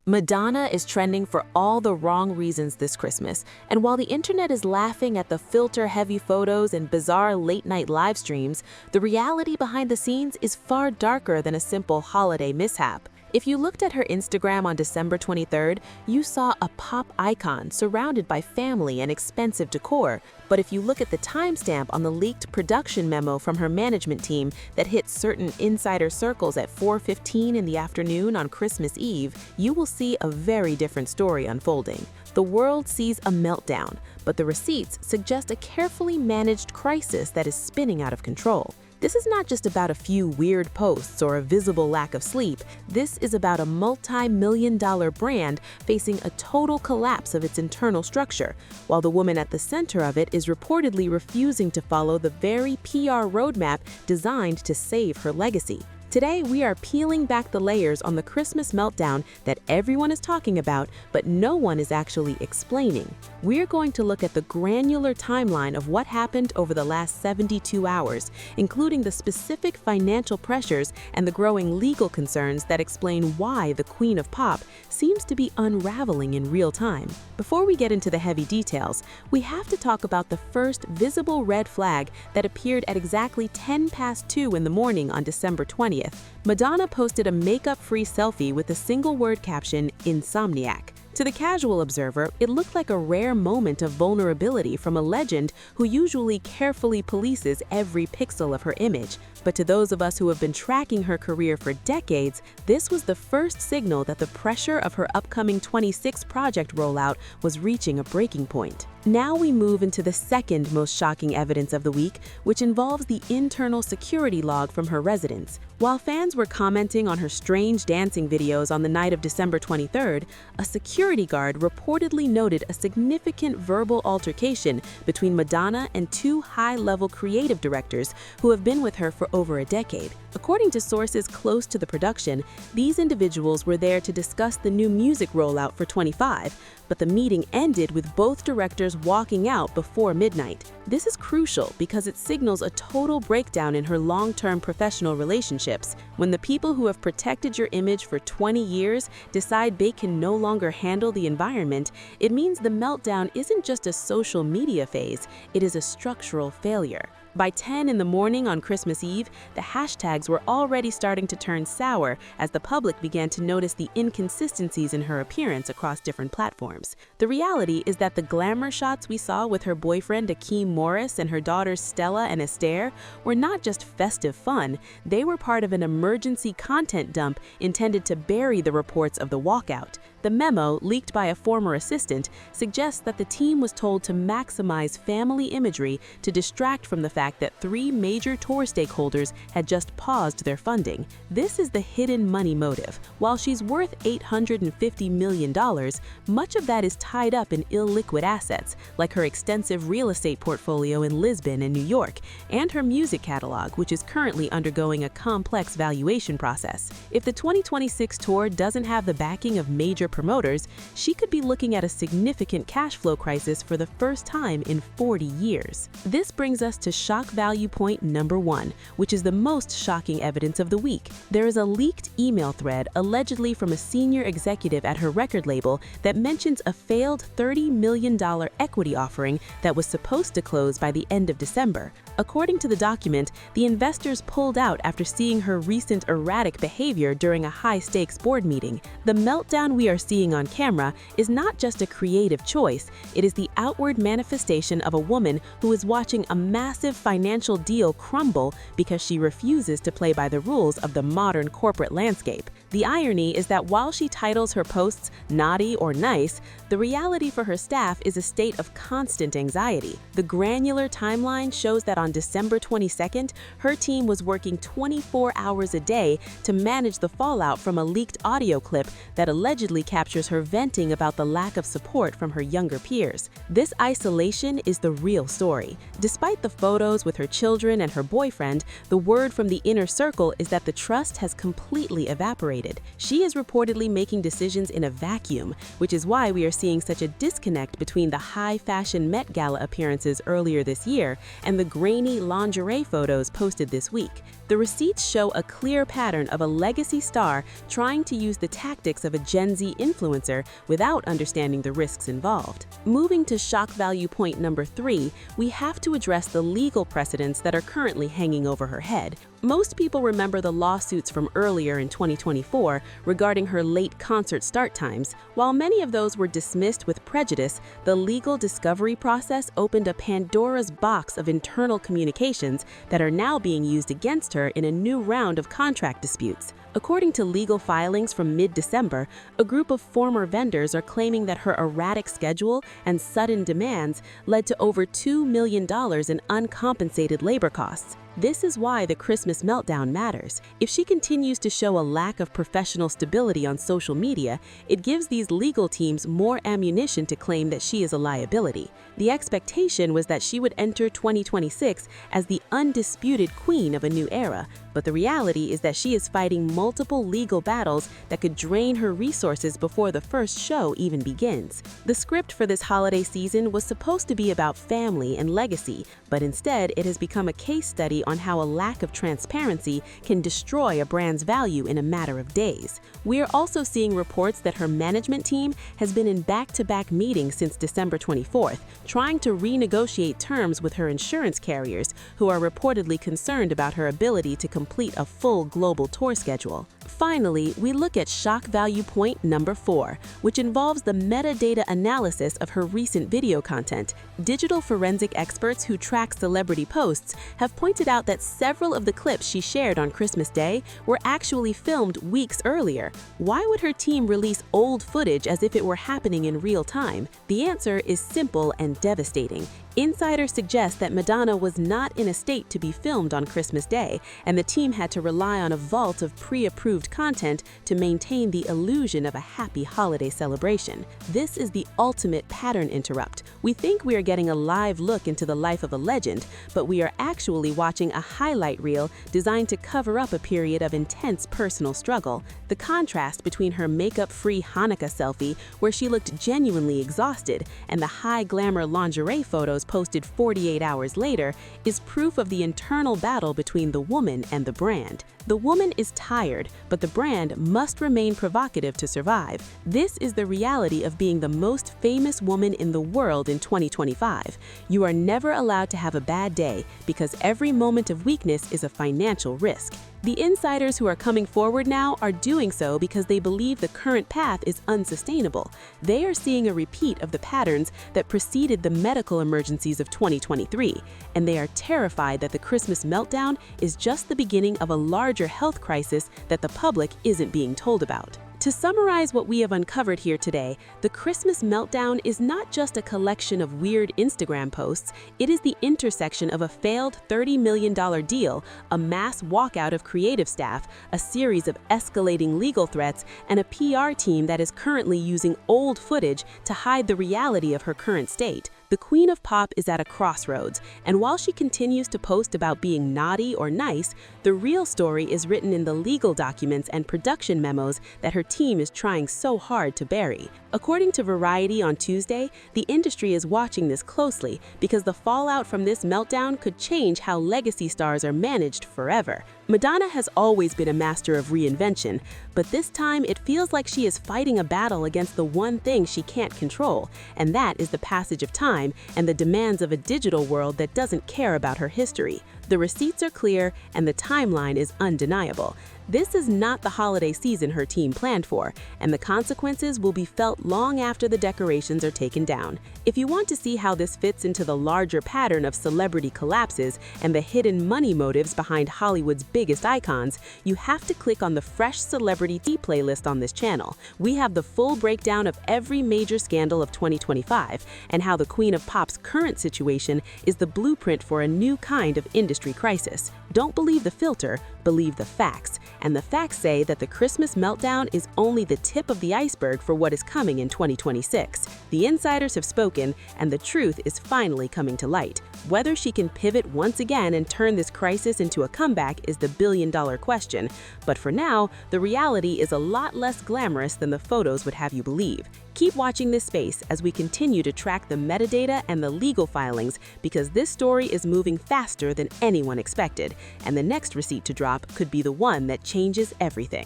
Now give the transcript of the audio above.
Madonna is trending for all the wrong reasons this Christmas, and while the internet is laughing at the filter-heavy photos and bizarre late-night live streams, the reality behind the scenes is far darker than a simple holiday mishap. If you looked at her Instagram on December 23rd, you saw a pop icon surrounded by family and expensive decor. But if you look at the timestamp on the leaked production memo from her management team that hit certain insider circles at 4:15 in the afternoon on Christmas Eve, you will see a very different story unfolding. The world sees a meltdown, but the receipts suggest a carefully managed crisis that is spinning out of control. This is not just about a few weird posts or a visible lack of sleep. This is about a multi-million-dollar brand facing a total collapse of its internal structure, while the woman at the center of it is reportedly refusing to follow the very PR roadmap designed to save her legacy. Today, we are peeling back the layers on the Christmas meltdown that everyone is talking about, but no one is actually explaining. We're going to look at the granular timeline of what happened over the last 72 hours, including the specific financial pressures and the growing legal concerns that explain why the Queen of Pop seems to be unraveling in real time. Before we get into the heavy details, we have to talk about the first visible red flag that appeared at exactly 2:10 in the morning on December 20th. Madonna posted a makeup-free selfie with a single-word caption, "Insomniac." To the casual observer, it looked like a rare moment of vulnerability from a legend who usually carefully polices every pixel of her image. But to those of us who have been tracking her career for decades, this was the first signal that the pressure of her upcoming 26 project rollout was reaching a breaking point. Now we move into the second most shocking evidence of the week, which involves the internal security log from her residence. While fans were commenting on her strange dancing videos on the night of December 23rd, a security guard reportedly noted a significant verbal altercation between Madonna and two high-level creative directors who have been with her for over a decade. According to sources close to the production, these individuals were there to discuss the new music rollout for 25, but the meeting ended with both directors walking out before midnight. This is crucial because it signals a total breakdown in her long-term professional relationships. When the people who have protected your image for 20 years decide they can no longer handle the environment, it means the meltdown isn't just a social media phase, it is a structural failure. By 10 in the morning on Christmas Eve, the hashtags were already starting to turn sour as the public began to notice the inconsistencies in her appearance across different platforms. The reality is that the glamour shots we saw with her boyfriend Akeem Morris and her daughters Stella and Esther were not just festive fun, they were part of an emergency content dump intended to bury the reports of the walkout. The memo, leaked by a former assistant, suggests that the team was told to maximize family imagery to distract from the fact that three major tour stakeholders had just paused their funding. This is the hidden money motive. While she's worth $850 million, much of that is tied up in illiquid assets, like her extensive real estate portfolio in Lisbon and New York, and her music catalog, which is currently undergoing a complex valuation process. If the 2026 tour doesn't have the backing of major promoters, she could be looking at a significant cash flow crisis for the first time in 40 years. This brings us to shock value point number 1, which is the most shocking evidence of the week. There is a leaked email thread allegedly from a senior executive at her record label that mentions a failed $30 million equity offering that was supposed to close by the end of December. According to the document, the investors pulled out after seeing her recent erratic behavior during a high-stakes board meeting. The meltdown we are seeing on camera is not just a creative choice, it is the outward manifestation of a woman who is watching a massive financial deal crumble because she refuses to play by the rules of the modern corporate landscape. The irony is that while she titles her posts naughty or nice, the reality for her staff is a state of constant anxiety. The granular timeline shows that on December 22nd, her team was working 24 hours a day to manage the fallout from a leaked audio clip that allegedly captures her venting about the lack of support from her younger peers. This isolation is the real story. Despite the photos with her children and her boyfriend, the word from the inner circle is that the trust has completely evaporated. separated. She is reportedly making decisions in a vacuum, which is why we are seeing such a disconnect between the high-fashion Met Gala appearances earlier this year and the grainy lingerie photos posted this week. The receipts show a clear pattern of a legacy star trying to use the tactics of a Gen Z influencer without understanding the risks involved. Moving to shock value point number 3, we have to address the legal precedents that are currently hanging over her head. Most people remember the lawsuits from earlier in 2024 regarding her late concert start times. While many of those were dismissed with prejudice, the legal discovery process opened a Pandora's box of internal communications that are now being used against her in a new round of contract disputes. According to legal filings from mid-December, a group of former vendors are claiming that her erratic schedule and sudden demands led to over $2 million in uncompensated labor costs. This is why the Christmas meltdown matters. If she continues to show a lack of professional stability on social media, it gives these legal teams more ammunition to claim that she is a liability. The expectation was that she would enter 2026 as the undisputed queen of a new era, but the reality is that she is fighting multiple legal battles that could drain her resources before the first show even begins. The script for this holiday season was supposed to be about family and legacy, but instead it has become a case study on how a lack of transparency can destroy a brand's value in a matter of days. We're also seeing reports that her management team has been in back-to-back meetings since December 24th, trying to renegotiate terms with her insurance carriers, who are reportedly concerned about her ability to complete a full global tour schedule. Finally, we look at shock value point number 4, which involves the metadata analysis of her recent video content. Digital forensic experts who track celebrity posts have pointed out that several of the clips she shared on Christmas Day were actually filmed weeks earlier. Why would her team release old footage as if it were happening in real time? The answer is simple and devastating. Insiders suggest that Madonna was not in a state to be filmed on Christmas Day, and the team had to rely on a vault of pre-approved content to maintain the illusion of a happy holiday celebration. This is the ultimate pattern interrupt. We think we are getting a live look into the life of a legend, but we are actually watching a highlight reel designed to cover up a period of intense personal struggle. The contrast between her makeup-free Hanukkah selfie, where she looked genuinely exhausted, and the high-glamour lingerie photos posted 48 hours later is proof of the internal battle between the woman and the brand. The woman is tired, but the brand must remain provocative to survive. This is the reality of being the most famous woman in the world in 2025. You are never allowed to have a bad day because every moment of weakness is a financial risk. The insiders who are coming forward now are doing so because they believe the current path is unsustainable. They are seeing a repeat of the patterns that preceded the medical emergencies of 2023, and they are terrified that the Christmas meltdown is just the beginning of a larger health crisis that the public isn't being told about. To summarize what we have uncovered here today, the Christmas meltdown is not just a collection of weird Instagram posts, it is the intersection of a failed $30 million deal, a mass walkout of creative staff, a series of escalating legal threats, and a PR team that is currently using old footage to hide the reality of her current state. The Queen of Pop is at a crossroads, and while she continues to post about being naughty or nice, the real story is written in the legal documents and production memos that her team is trying so hard to bury. According to Variety on Tuesday, the industry is watching this closely because the fallout from this meltdown could change how legacy stars are managed forever. Madonna has always been a master of reinvention, but this time it feels like she is fighting a battle against the one thing she can't control, and that is the passage of time and the demands of a digital world that doesn't care about her history. The receipts are clear and the timeline is undeniable. This is not the holiday season her team planned for, and the consequences will be felt long after the decorations are taken down. If you want to see how this fits into the larger pattern of celebrity collapses and the hidden money motives behind Hollywood's biggest icons, you have to click on the Fresh Celebrity Tea playlist on this channel. We have the full breakdown of every major scandal of 2025 and how the Queen of Pop's current situation is the blueprint for a new kind of industry crisis. Don't believe the filter, believe the facts, and the facts say that the Christmas meltdown is only the tip of the iceberg for what is coming in 2026. The insiders have spoken, and the truth is finally coming to light. Whether she can pivot once again and turn this crisis into a comeback is the billion-dollar question, but for now, the reality is a lot less glamorous than the photos would have you believe. Keep watching this space as we continue to track the metadata and the legal filings, because this story is moving faster than anyone expected, and the next receipt to drop could be the one that changes everything.